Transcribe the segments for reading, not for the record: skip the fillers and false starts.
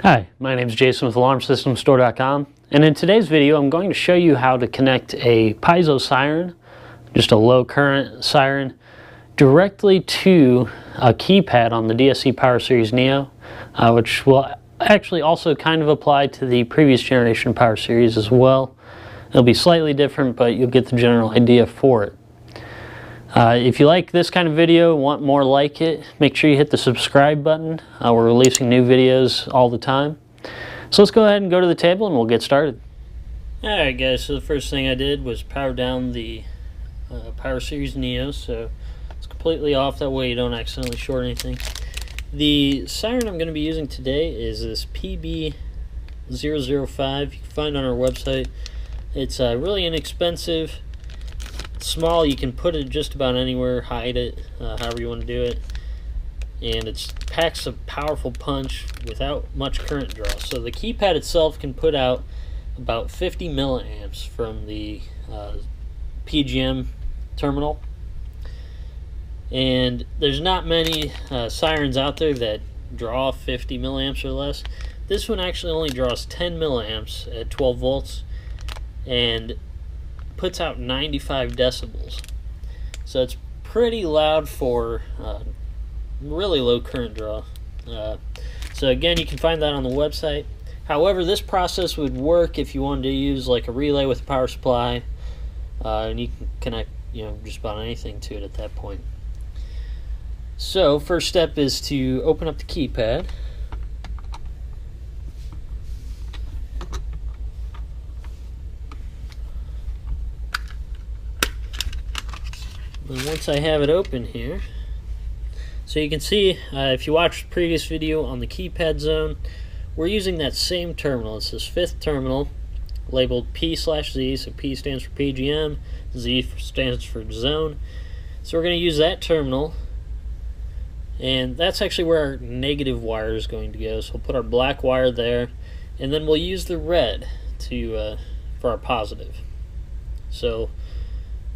Hi, my name is Jason with AlarmSystemStore.com, and in today's video I'm going to show you how to connect a Piezo Siren, just a low current siren, directly to a keypad on the DSC PowerSeries NEO, which will actually also kind of apply to the previous generation PowerSeries as well. It'll be slightly different, but you'll get the general idea for it. If you like this kind of video, want more like it, make sure you hit the subscribe button. We're releasing new videos all the time. So let's go ahead and go to the table and we'll get started. Alright guys, so the first thing I did was power down the PowerSeries NEO, so it's completely off, that way you don't accidentally short anything. The siren I'm going to be using today is this PB005, you can find it on our website. It's really inexpensive. Small, you can put it just about anywhere, hide it, however you want to do it, and it packs a powerful punch without much current draw. So the keypad itself can put out about 50 milliamps from the PGM terminal, and there's not many sirens out there that draw 50 milliamps or less. This one actually only draws 10 milliamps at 12 volts and puts out 95 decibels, so it's pretty loud for really low current draw. So again, you can find that on the website. However, this process would work if you wanted to use like a relay with a power supply, and you can connect just about anything to it at that point. So first step is to open up the keypad. And once I have it open here, so you can see if you watched the previous video on the keypad zone, we're using that same terminal. It's this fifth terminal labeled P/Z, so P stands for PGM, Z stands for zone. So we're going to use that terminal, and that's actually where our negative wire is going to go. So we'll put our black wire there, and then we'll use the red for our positive. So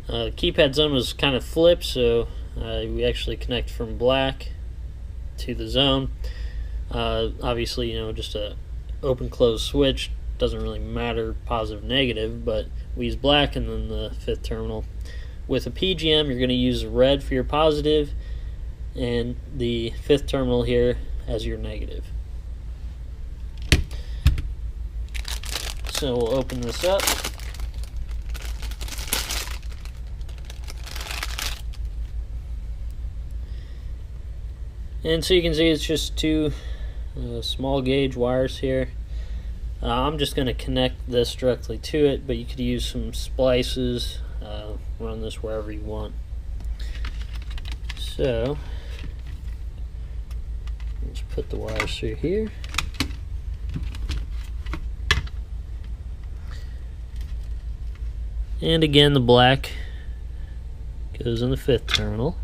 keypad zone was kind of flipped, so we actually connect from black to the zone. Obviously, just a open close switch, doesn't really matter positive negative, but we use black and then the fifth terminal. With a PGM, you're going to use red for your positive and the fifth terminal here as your negative. So we'll open this up. And so you can see it's just two small gauge wires here. I'm just going to connect this directly to it, but you could use some splices, run this wherever you want. So let's put the wires through here. And again, the black goes in the fifth terminal.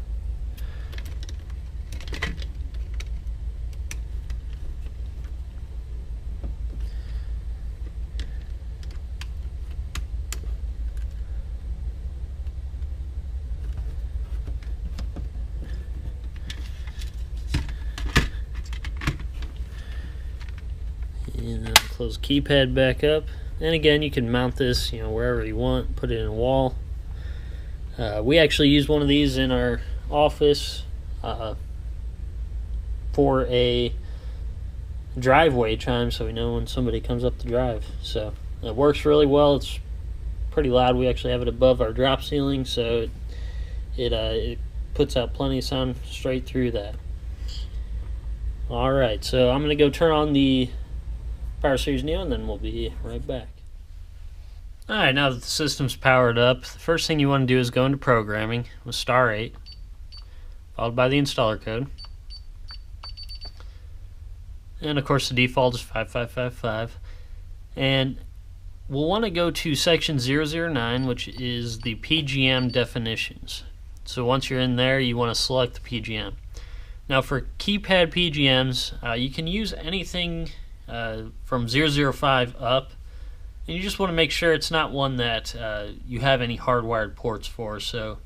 And then close the keypad back up. And again, you can mount this wherever you want, put it in a wall. We actually use one of these in our office for a driveway chime, so we know when somebody comes up the drive. So it works really well. It's pretty loud. We actually have it above our drop ceiling, so it puts out plenty of sound straight through that. Alright, so I'm going to go turn on the PowerSeries NEO, and then we'll be right back. Alright, now that the system's powered up, the first thing you want to do is go into programming with *8, followed by the installer code. And of course the default is 5555. And we'll want to go to section 009, which is the PGM definitions. So once you're in there, you want to select the PGM. Now for keypad PGMs, you can use anything from 005 up, and you just want to make sure it's not one that you have any hardwired ports for. So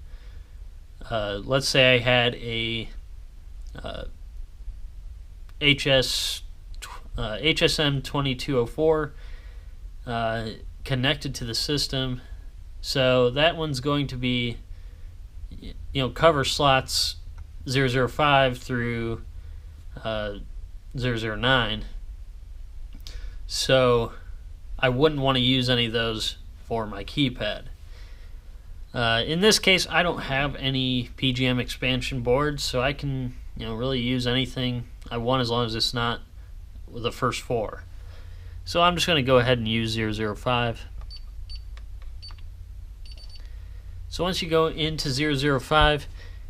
let's say I had a HS HSM 2204 connected to the system. So that one's going to be, cover slots 005 through 009. So I wouldn't want to use any of those for my keypad. In this case, I don't have any PGM expansion boards, so I can really use anything I want as long as it's not the first four. So I'm just going to go ahead and use 005. So once you go into 005,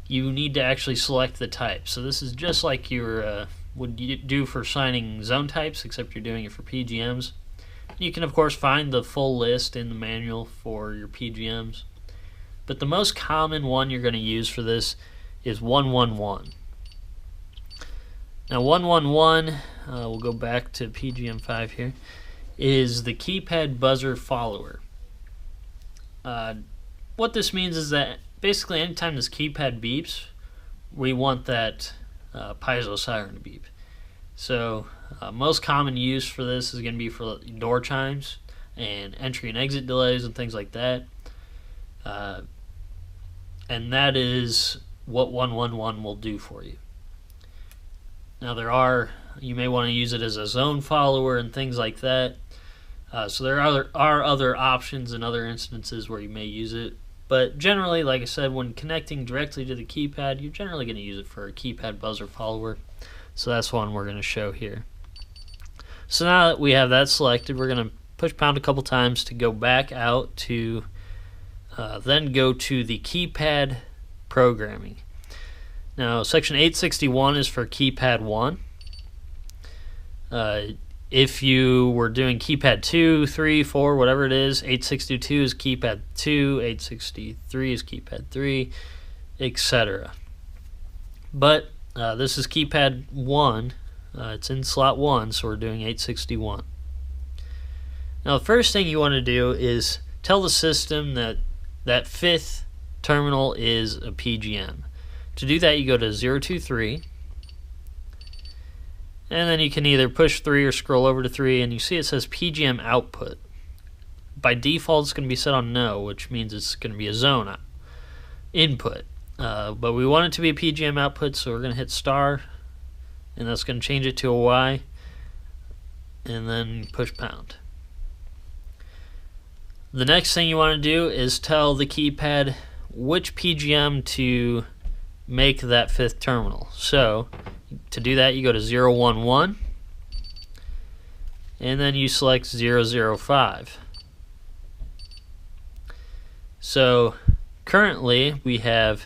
you need to actually select the type. So this is just like you would do for signing zone types, except you're doing it for PGMs. You can of course find the full list in the manual for your PGMs, but the most common one you're going to use for this is 111. Now 111, we'll go back to PGM5 here, is the keypad buzzer follower. What this means is that basically anytime this keypad beeps, we want that Piezo Siren to beep. So most common use for this is going to be for door chimes and entry and exit delays and things like that. And that is what 111 will do for you. Now you may want to use it as a zone follower and things like that. So there are other options and other instances where you may use it. But generally, like I said, when connecting directly to the keypad, you're generally going to use it for a keypad buzzer follower. So that's one we're going to show here. So now that we have that selected, we're going to push pound a couple times to go back out to then go to the keypad programming. Now section 861 is for keypad 1. If you were doing keypad 2, 3, 4, whatever it is, 862 is keypad 2, 863 is keypad 3, etc. But this is keypad 1. It's in slot 1, so we're doing 861. Now the first thing you want to do is tell the system that that fifth terminal is a PGM. To do that, you go to 023. And then you can either push 3 or scroll over to 3, and you see it says PGM output. By default, it's going to be set on no, which means it's going to be a zone input. But we want it to be a PGM output, so we're going to hit star, and that's going to change it to a Y, and then push pound. The next thing you want to do is tell the keypad which PGM to make that fifth terminal. So to do that, you go to 011, and then you select 005. So currently we have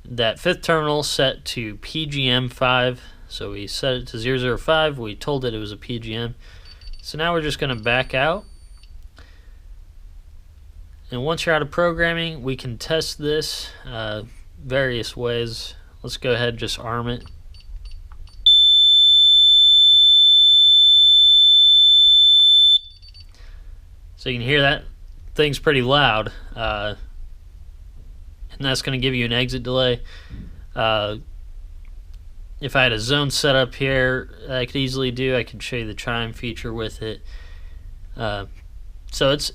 that fifth terminal set to PGM5. So we set it to 005. We told it was a PGM. So now we're just going to back out. And once you're out of programming, we can test this various ways. Let's go ahead and just arm it. So you can hear that thing's pretty loud, and that's going to give you an exit delay. If I had a zone set up here, I could easily do. I could show you the chime feature with it. So it's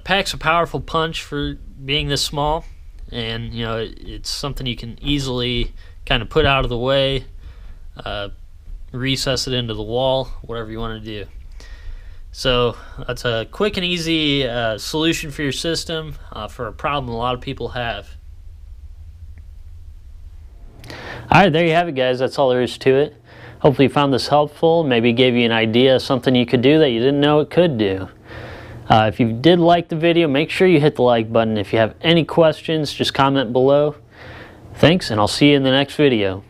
packs a powerful punch for being this small, and it's something you can easily kind of put out of the way, recess it into the wall, whatever you want to do. So that's a quick and easy solution for your system for a problem a lot of people have. Alright, there you have it, guys. That's all there is to it. Hopefully you found this helpful, maybe gave you an idea of something you could do that you didn't know it could do. If you did like the video, make sure you hit the like button. If you have any questions, just comment below. Thanks, and I'll see you in the next video.